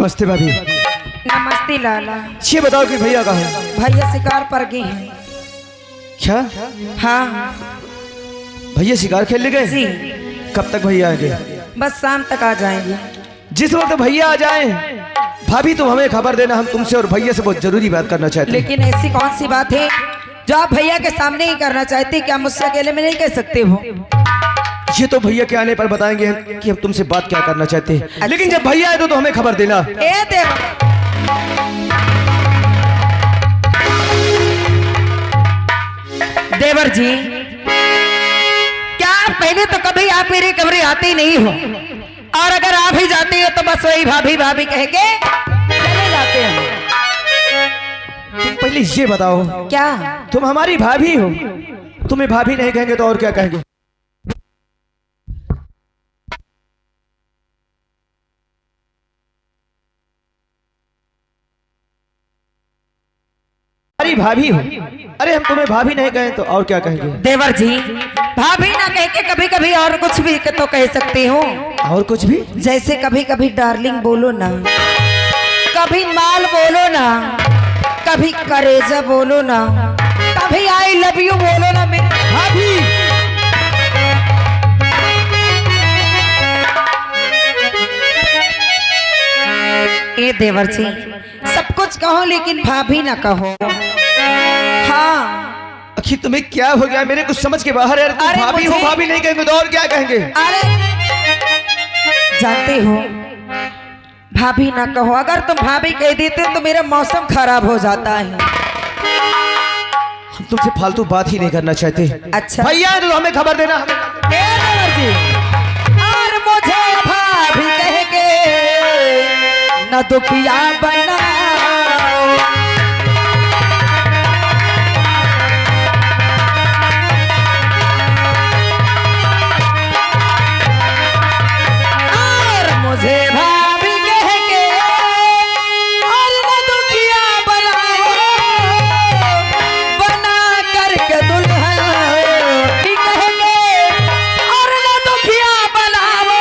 नमस्ते भाभी। नमस्ते लाला। ये बताओ कि भैया कहाँ है? भैया शिकार पर गए हैं। क्या? हाँ भैया शिकार खेलने गए? जी। कब तक भैया आएंगे? बस शाम तक आ जाएंगे। जिस वक्त भैया आ जाएं, भाभी तुम हमें खबर देना, हम तुमसे और भैया से बहुत जरूरी बात करना चाहते हैं। लेकिन ऐसी कौन सी बात है जो आप भैया के सामने ही करना चाहते? क्या मुझसे अकेले में नहीं कह सकते हो? ये तो भैया के आने पर बताएंगे कि हम तुमसे बात क्या करना चाहते हैं। अच्छा। लेकिन जब भैया आए तो हमें खबर देना। ए देवर जी, क्या पहले तो कभी आप मेरे कमरे आते ही नहीं हो, और अगर आप ही जाते हो तो बस वही भाभी भाभी कह के चले जाते हैं। तुम पहले ये बताओ, क्या तुम हमारी भाभी हो? तुम्हें भाभी नहीं कहेंगे तो और क्या कहेंगे? हमारी भाभी हो। अरे हम तुम्हें भाभी नहीं कहें तो और क्या कहेंगे? देवर जी, भाभी ना कह के कभी कभी और कुछ भी तो कह सकते हो। और कुछ भी? जैसे कभी कभी डार्लिंग बोलो ना, कभी माल बोलो ना, कभी करेजा बोलो ना, कभी आई लव यू बोलो ना मेरी भाभी। ए देवर जी, सब कुछ कहो लेकिन भाभी ना कहो। हाँ आखिर तुम्हें क्या हो गया? मेरे कुछ समझ के बाहर है। तुम भाभी हो, भाभी नहीं कहेंगे तो और क्या कहेंगे? अरे जानते हो, भाभी ना कहो। अगर तुम भाभी कह देते तो मेरा मौसम खराब हो जाता है। हम तुमसे फालतू बात ही नहीं करना चाहते। अच्छा भैया तो हमें खबर देना। और मुझे भाभी कह के न दुखिया बना। और मुझे भाभी कह के और न दुखिया बनाओ, बना करके दुल्हन भी कह के और न दुखिया बनाओ,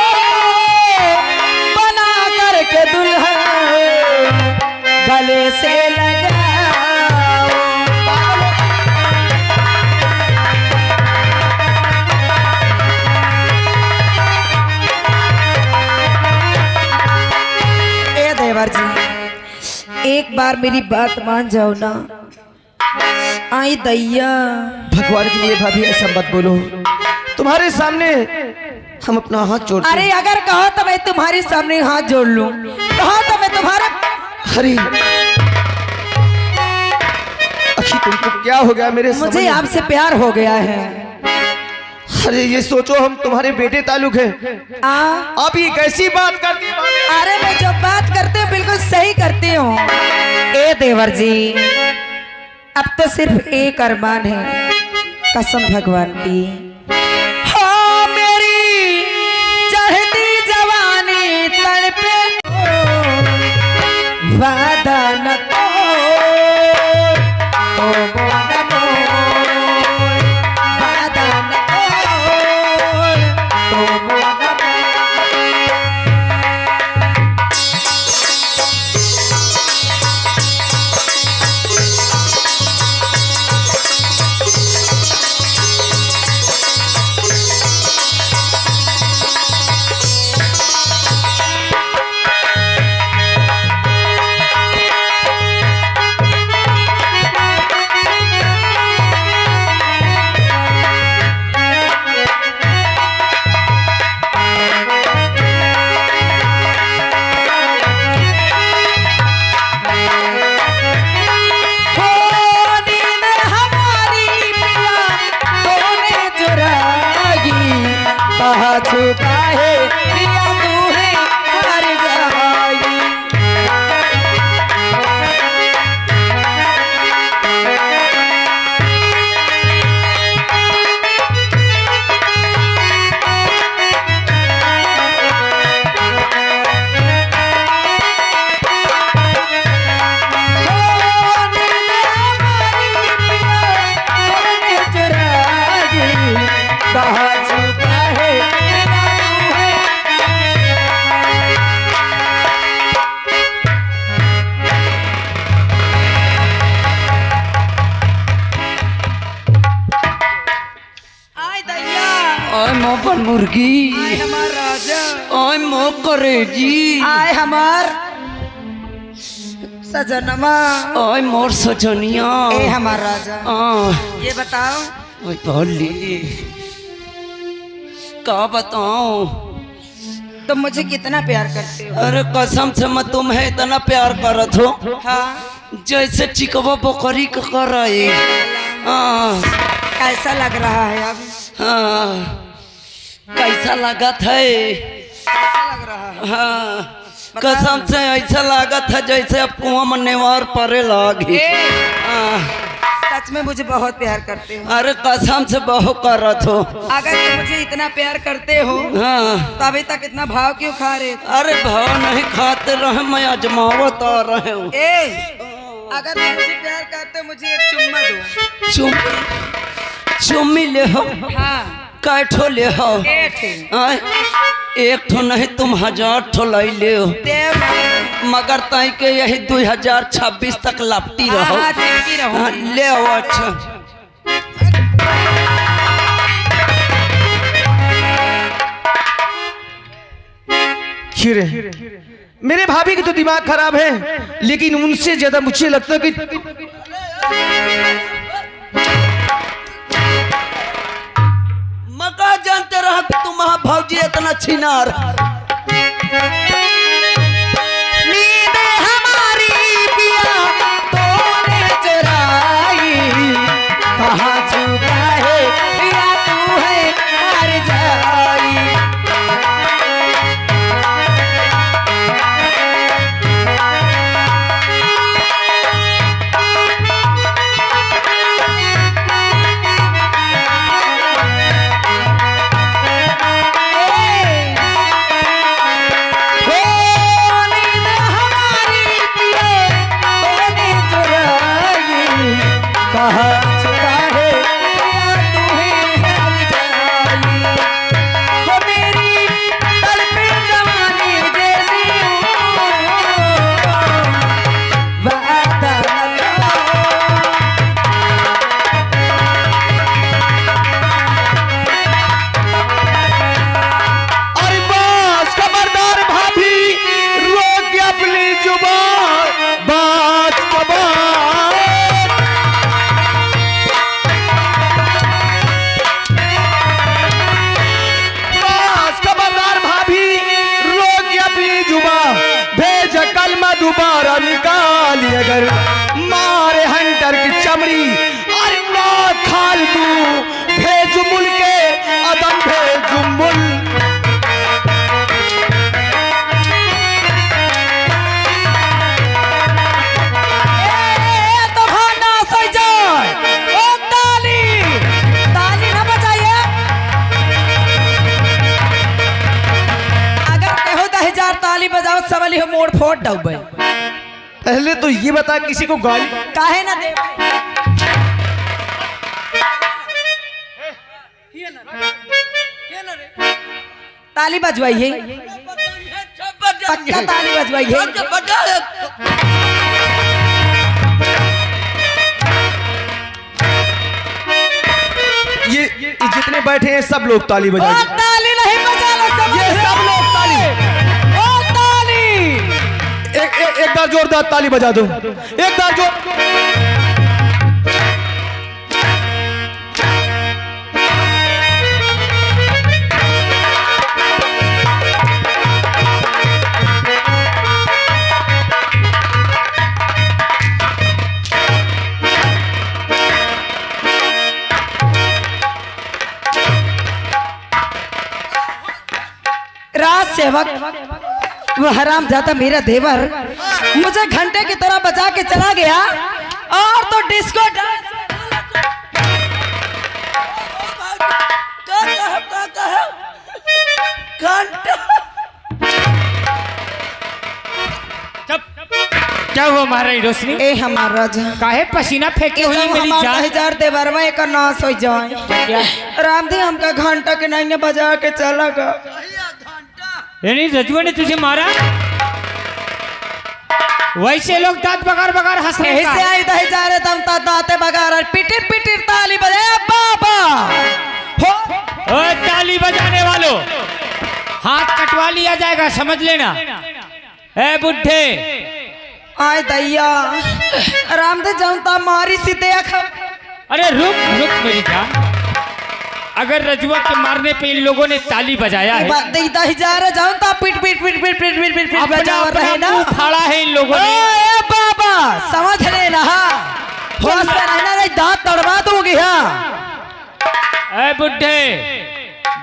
बना करके दुल्हन गले से लगाओ। ए देवर जी, एक बार मेरी बात मान जाओ ना। आई दैया, भगवान के लिए भाभी ऐसा मत बोलो। तुम्हारे सामने हम अपना हाथ जोड़ते हैं। अरे अगर कहो तो मैं तुम्हारे सामने हाथ जोड़ लूं, कहो तो मैं तुम्हारा। अरे अखी तुमको क्या हो गया? मेरे मुझे आपसे प्यार हो गया है। अरे ये सोचो, हम तुम्हारे बेटे ताल्लुक हैं। आप ये कैसी बात करती हो? अरे मैं जो बात करते हूँ बिल्कुल सही करती हूँ। ए देवर जी, अब तो सिर्फ एक अरमान है, कसम भगवान की। हो मेरी चढ़ती जवानी तड़पे, वादा न हमार मुर्गी, आय हमार राजा, आय मो करेजी, आय हमार सजनमा, आय मोर सजनिया, ए हमार राजा। ये बताओ ओए भोली, क्या बताऊं? तुम मुझे कितना प्यार करते हो? अरे कसम से मैं तुम्हें इतना प्यार करत हो हाँ, जैसे चिकवा बकरी का करे। हाँ कैसा लग रहा है अब? हाँ, कैसा लागत है? कैसा लग रहा है? हाँ, कसम से ऐसा लागत है जैसे अब कुआं में नेवार परे लागी। हाँ, सच में मुझे बहुत प्यार करते हो। अरे कसम से बहुत करत हो। अगर तुम मुझे इतना प्यार करते हो हाँ, तो अभी तक इतना भाव क्यों खा रहे थे? अरे भाव नहीं खाते रहे, मैं अजमावत आ रहे हूँ। अगर तुम मुझे प्यार करते हो मुझे एक चुम्मा दो। चुम्मी ले हो, हाँ, कैठो ले हो। आय, एक ठो नहीं तुम 1000 ठो लाई ले हो, मगर ताई के यही 2026 तक लपटी रहो। हाँ, ले आओ। अच्छा खीरे, मेरे भाभी की तो दिमाग खराब है, लेकिन उनसे ज्यादा मुझे लगता है कि मका जानते रहा कि तुम्हारा भौजी इतना छिनार। नींद हमारी पिया तूने चुराई, कहाँ छुपा है पिया तू है मर जाई। दोबारा निकाली अगर मारे हंटर की चमड़ी, अरे ना खाल तू भेजुमुल के अदम भेजुमुल। तो भाना सही जाए। ओ ताली, ताली ना बजाइए। अगर कहो 10,000 ताली बजाओ सवाली हो मोड़ फोड़ डूबे। पहले तो ये बता किसी को गाली काहे ना दे? ताली बजवाइए, पक्का ताली बजवाइए। ये जितने बैठे हैं सब लोग ताली ओ बजाएंगे। ताली नहीं बजाना सब, ये सब लोग ताली, ओ ताली। एक बार जोरदार ताली बजा दो, एक बार जोर। राज सेवक वो हराम जाता मेरा देवर मुझे घंटे की तरह बचा के चला गया, और तो डिस्को डांस। क्या हुआ महारानी रोशनी? ए हमारा राजा काहे पसीना फेंके हुई मेरी जान? 10,000 देवरवा एक नाश हो जाए। राम दी हमका घंटा के नहीं बजा के चला गया। यानी रजुआ ने तुझे मारा? वैसे लोग दांत बगार बगार हंस रहे यही से आई 10,000 तम दाते बगार पिटिर पिटिर ताली बजाया बाबा हो। ओए ताली बजाने वालों, हाथ कटवा लिया जाएगा, समझ लेना। ए बुढ़े, आय दैया रामदेव जानता मारी सी देख। अरे रुक रुक मेरी जान, अगर रजुआ के मारने पे इन लोगों ने ताली बजाया है, जा रहा जानता पीट पीट पीट पीट पीट पीट पीट अपना बजा रहे ना। मुंह फाड़ा है इन लोगों ने। ए बाबा समझ लेना, होश में रहना नहीं, दांत तड़वा दूंगी। हाँ ए बुढ़े,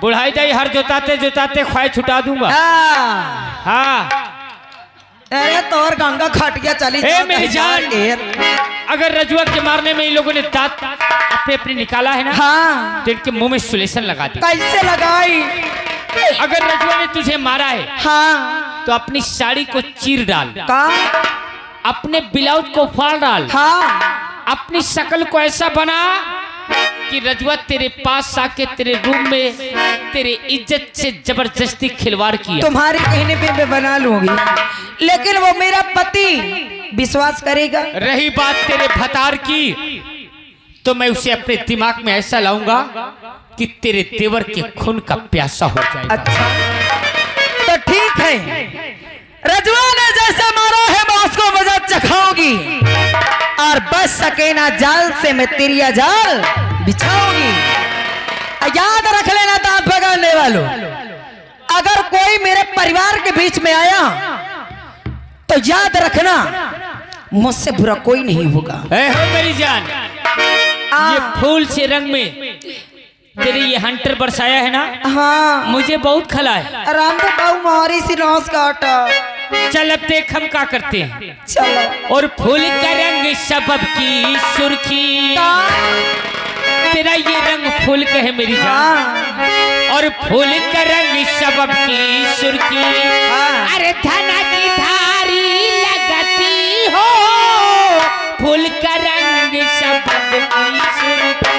बुढ़ाई जाई हर जोताते जोताते ख्वाह छुटा दूंगा। हाँ अरे तोर गंगा खटिया चली ए मेरी जान, अगर रजुआ के मारने में इन लोगों ने दांत अपने अपने निकाला है ना, हाँ तो इनके मुंह में सुलेशन लगा दी। कैसे लगाई? अगर रजुआ ने तुझे मारा है, हाँ तो अपनी साड़ी को चीर डाल, का अपने ब्लाउज को फाड़ डाल, हाँ अपनी शक्ल को ऐसा बना कि रजुआ तेरे पास आके तेरे रूम में तेरे इज्जत से जबरदस्ती खिलवाड़ किया। तुम्हारे कहने पे मैं बना लूंगी, लेकिन वो मेरा पति विश्वास करेगा? रही बात तेरे भतार की, तो मैं उसे अपने दिमाग में ऐसा लाऊंगा कि तेरे देवर के खून का प्यासा हो जाएगा। अच्छा तो ठीक है, रजुआ ने जैसे मारा है मैं उसको मजा चखाऊंगी, और बस सके ना जाल से मैं तिरिया जाल बिछाऊंगी। याद रख लेना दांत पकड़ने वालों, अगर कोई मेरे परिवार के बीच में आया तो याद रखना मुझसे बुरा कोई नहीं होगा। हो मेरी जान, ये फूल से रंग में तेरे ये हंटर बरसाया है ना, हाँ मुझे बहुत खला है। रामदेव बाबू मारी सी नौस काटा। चल अब देख हम क्या करते हैं। चलो। और फूल का रंग सबब की सुर्खी, तेरा ये रंग फूल का है मेरी जान, और फूल का रंग सबब की सुर्खी। अरे धना की धारी लगती हो, फूल का रंग सबब की सुर्खी।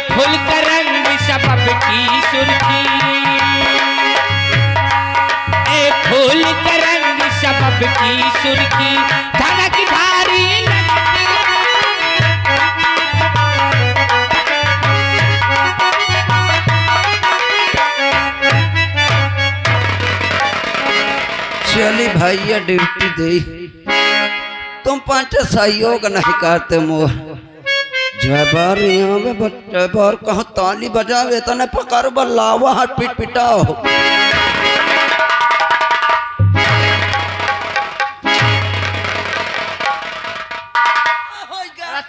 फूल का रंग सबब की सुर्खी, ए फूल का रंग सबब की सुर्खी, धना की धारी चली भैया ड्यूटी दे, तुम पांच सहयोग नहीं करते मोर। जयबार जयबार कहो ताली बजावे तने पकड़ बल्लावा हाथ पिट पिटाओ।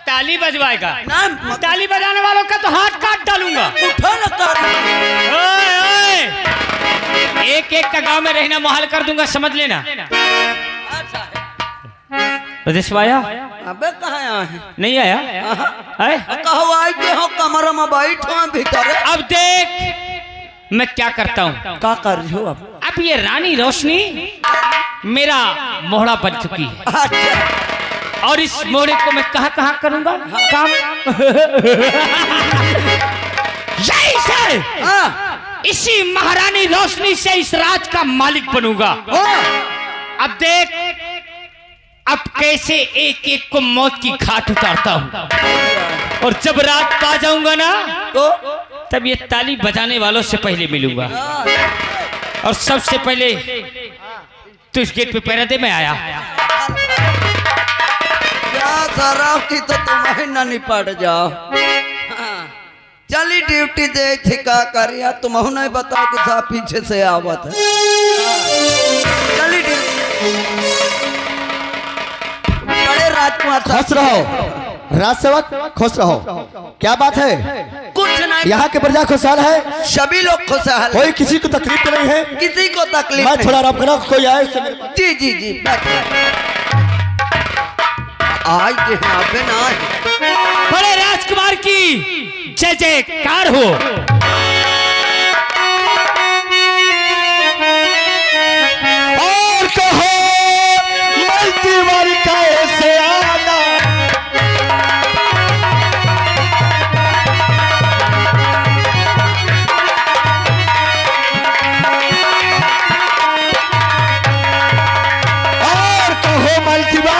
ताली बजवाएगा? ना ताली बजाने वालों का तो हाथ काट डालूंगा। उठो न ताली। ओए ओए, एक एक का गांव में रहना मुहाल कर दूंगा, समझ लेना। आया? अबे कहाँ आया है? नहीं आया? आए? कहो आई के हो कमरा में बैठो भीतर। अब देख मैं क्या करता हूँ। क्या कर रही हो अब? अब ये रानी रोशनी मेरा मोहड़ा बन चुकी है, अच्छा। और इस मोहड़े को मैं कहाँ कहाँ करूंगा काम। यही से इसी महारानी रोशनी से इस राज का मालिक बनूंगा। अब देख अब कैसे एक एक को मौत की घाट उतारता हूँ, और जब रात पा जाऊंगा ना तो तब ये ताली बजाने वालों से पहले मिलूंगा, और सबसे पहले तो इस गेट पे पहरा दे। मैं आया। शराब की तो तुम्हें न निपट जाओ। चली ड्यूटी दे थी का करिया, तुम नहीं बताओ कि साहब पीछे से आवत है। चली बड़े राजकुमार खुश रहो राजसेवक, खुश रहो। क्या बात है? कुछ नहीं, यहाँ के प्रजा खुशहाल है, सभी लोग खुशहाल। कोई किसी को तकलीफ तो नहीं है? किसी को तकलीफ मैं नहीं। थोड़ा आराम करा, कोई आए? जी जी जी आज के यहाँ पे ना बड़े राजकुमार की जय जयकार हो। और कहो मल्टीवारी कैसे आना, और कहो मल्टीवारी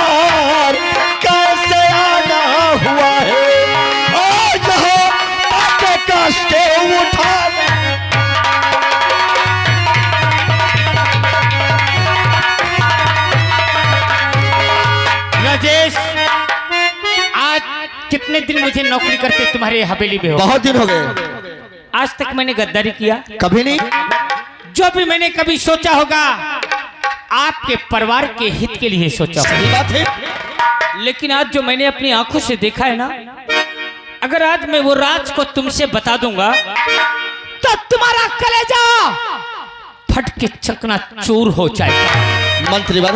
दिन मुझे नौकरी करते तुम्हारे हवेली में हो, बहुत दिन हो गए। आज तक मैंने गद्दारी किया? कभी नहीं। जो भी मैंने कभी सोचा होगा आपके परिवार के हित के लिए सोचा होगा। सही बात है। लेकिन आज जो मैंने अपनी आंखों से देखा है ना, अगर आज मैं वो राज को तुमसे बता दूंगा तो तुम्हारा कलेजा फट के चकनाचूर हो जाएगा। मंत्रीवर,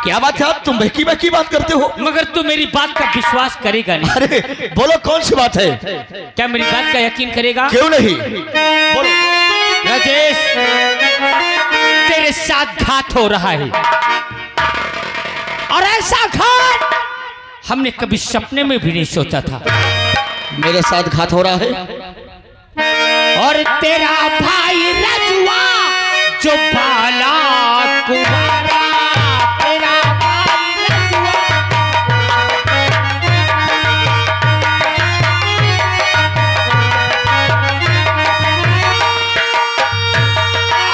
क्या बात है? आप तुम बहकी बात करते हो। मगर तू मेरी बात का विश्वास करेगा नहीं। अरे बोलो, कौन सी बात है? क्या मेरी बात का यकीन करेगा? क्यों नहीं, बोलो। राजेश, तेरे साथ घात हो रहा है, और ऐसा घात हमने कभी सपने में भी नहीं सोचा था। मेरे साथ घात हो रहा है? और तेरा भाई रजुआ जो बाला कुमारा, तेरा भाई रजुआ,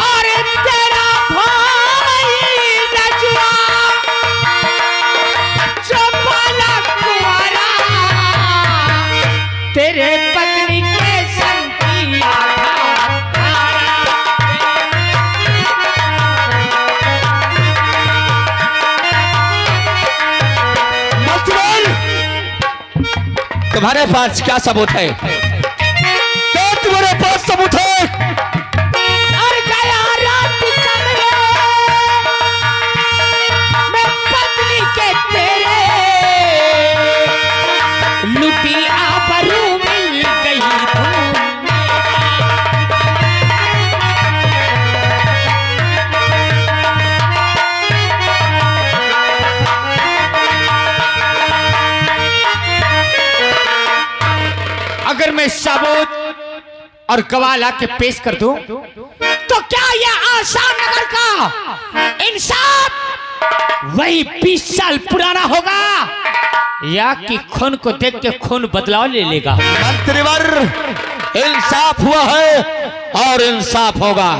और तेरा भाई रजुआ जो बाला कुमारा, तेरे पत्नी के संग किया तुम्हारे पास क्या सबूत है? क्या तुम्हारे पास सबूत है? और गया रात कमरे मैं पत्नी के तेरे, लुटी आबरू मिल गई अगर मैं सबूत और गवाह ला के पेश कर दूं तो क्या यह आसान नगर का इंसाफ वही 20 साल पुराना होगा, या कि खून को देख के खून बदलाव ले लेगा? मंत्रीवर, इंसाफ हुआ है और इंसाफ होगा।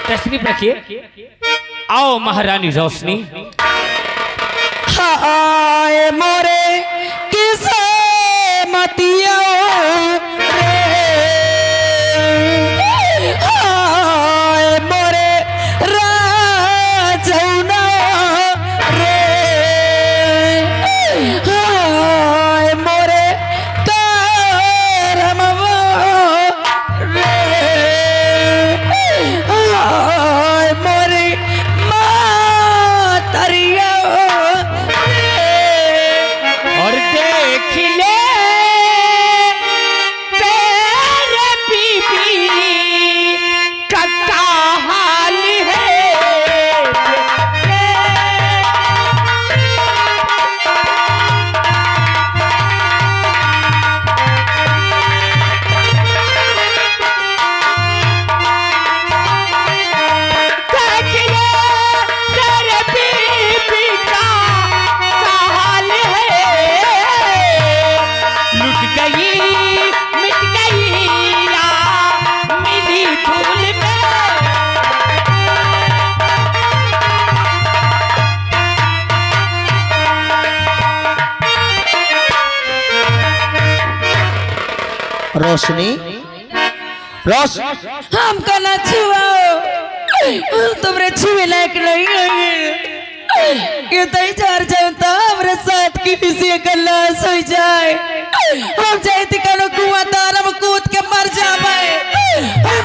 तशरीफ रखिए। आओ महारानी रोशनी। हाय मोरे किसे मतिया रे, हाय मोरे राजौना रे, हाय मोरे करमवा रे, हाय मोरे मातरिया और देख ले तेरे बीबी का क्या हाल है। देख ले तेरे बीबी का क्या हाल है, लुट गई मिट गई या मिली धूल में। रोशनी, रोश, हमका ना छुआओ, हम तुमरे छुए लायक नहीं है। ये तई चार जनता हमरे साथ की किसी का लाश हो जाए, हम चाहते कनो कुआं तारम कूद के मर जावे।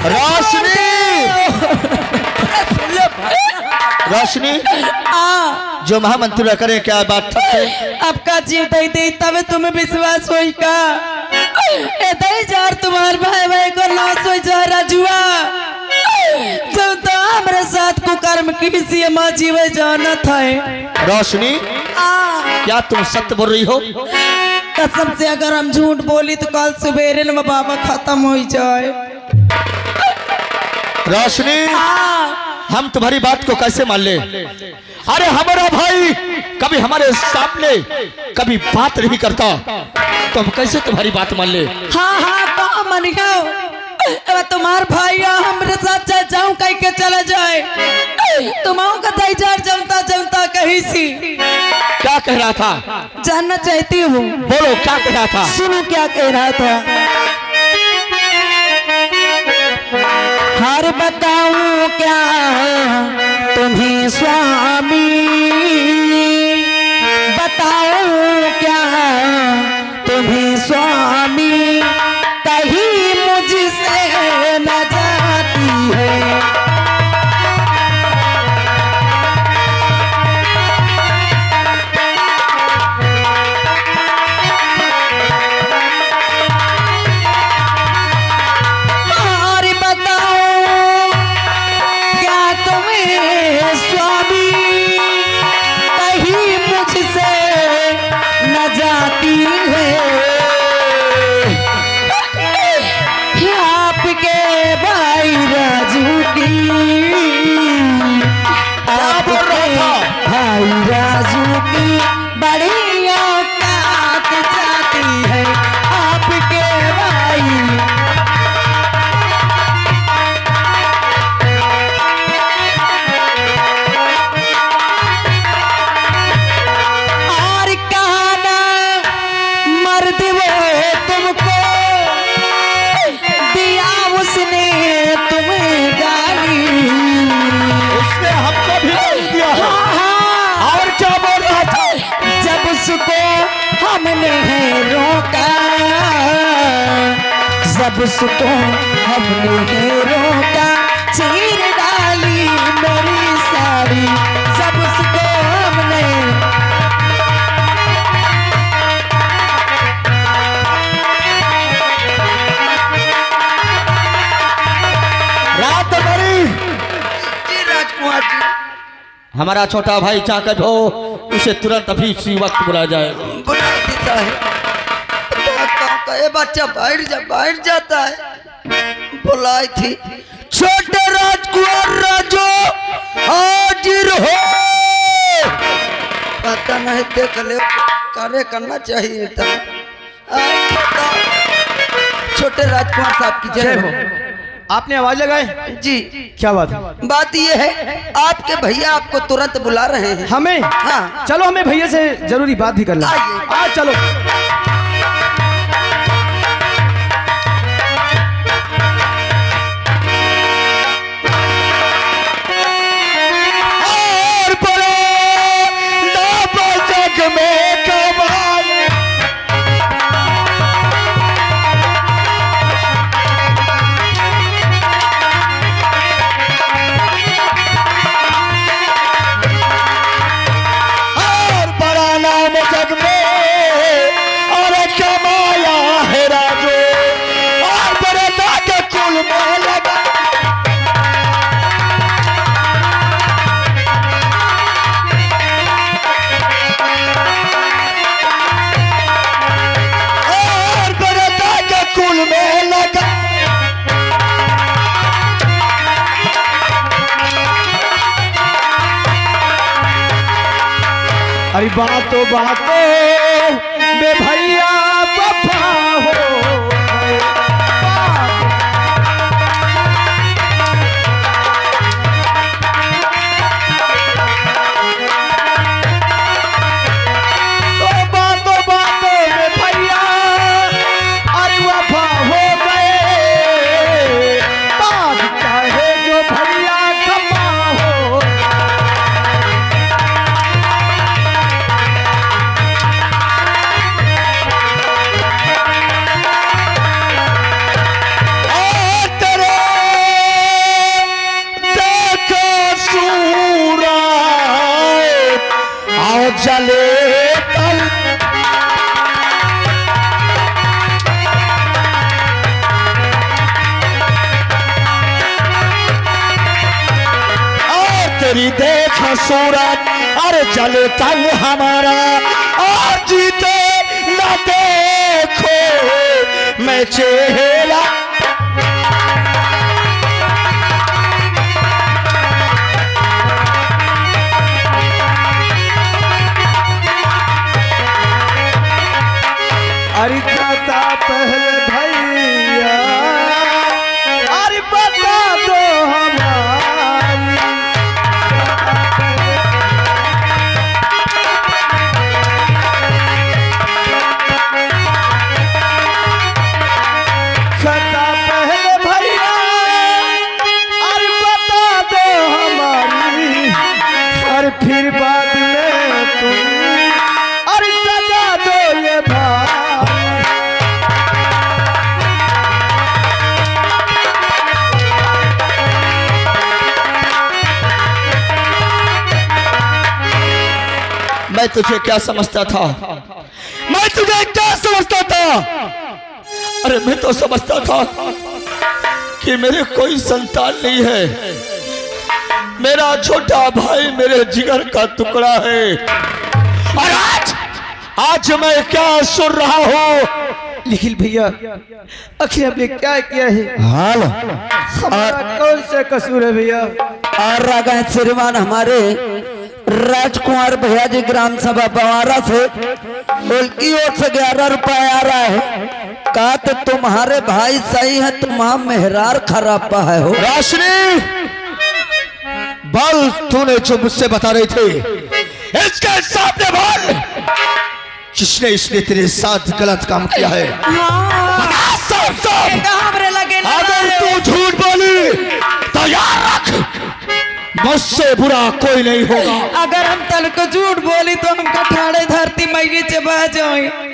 रोशनी, रोशनी, जो महामंत्री करे क्या बात है? आपका जीव दई दे तबे तुम्हें विश्वास होई का? ए दई जार तुम्हार भाई भाई को लाश हो जा राजुआ, जनता हमरे साथ को कर्म किसी माँ जीवे जानत है। रोशनी, क्या तुम सत्य बोल रही हो? कसम से अगर हम झूठ बोली तो कल सवेरे में बाबा खत्म हो जाए। रोशनी, हम तुम्हारी बात को कैसे मान ले? अरे हमारा भाई कभी हमारे सामने कभी बात नहीं करता, तो हम कैसे तुम्हारी बात मान ले? हाँ हाँ तो मन गयो, तुम्हार भाई हमरे साथ चल जाऊं कहीं के चला जाए, तुम का तैयार जमता जमता कहीं सी। क्या कह रहा था? जानना चाहती हूँ। बोलो क्या कह रहा था? सुनो क्या कह रहा था। हर बताऊं क्या तुम्हें स्वामी, बताऊं क्या तुम्हें स्वामी, कहीं मुझसे न जाती है। जब उसको हमने रोका, चीर डाली मेरी साड़ी, जब उसको हमने रात भरी राजकुमार जी, हमारा छोटा भाई चाकत हो, उसे तुरंत अभी इसी वक्त बुलाया जाए। बुला देता है। ये बच्चा बाहर जाता है। बुलाई थी छोटे राजकुमार राजो हाजिर हो। पता नहीं, देख ले, कार्य करना चाहिए था। छोटे राजकुमार साहब की जय हो। आपने आवाज लगाए जी। क्या बात? बात ये है, आपके भैया आपको तुरंत बुला रहे हैं। हमें? हाँ। चलो, हमें भैया से जरूरी बात भी करना। आइए। आज चलो। अरे बातों बे भैया वफा हो गए। तो बातों में भैया अरे वफा हो गए। बात चाहे जो भैया कमा हो। जले कल और तेरी देख सूरत, अरे जले कल हमारा, और जीते न देखो मैं चेहरा। अरे बता पहले भैया, अरे बता दो हमारी। मैं तुझे क्या समझता था, मैं तुझे क्या समझता था? अरे मैं तो समझता था कि मेरे कोई संतान नहीं है, मेरा छोटा भाई मेरे जिगर का टुकड़ा है। और आज मैं क्या सुन रहा हूँ? निखिल भैया, आखिर आपने क्या किया है? हाल हमारा कौन सा कसूर है भैया? और रागा श्रीमान हमारे राजकुमार भैया जी ग्राम सभा बवारा से उनकी ओर से 11 रुपए आ रहा है। कहा तो तुम्हारे भाई सही है, तुम्हारा मेहरार खराब है हो। राशनी, बल तूने जो मुझसे बता रही थी इसके सामने बोल, जिसने इसने तेरे साथ गलत काम किया है। हाँ, सब सब हमरे लगे ना अगर रहे। तू झूठ बोली तो याद रख, मुझसे बुरा कोई नहीं होगा। अगर हम तल को झूठ बोली तो हम कठाड़े धरती मैये चबा जाए।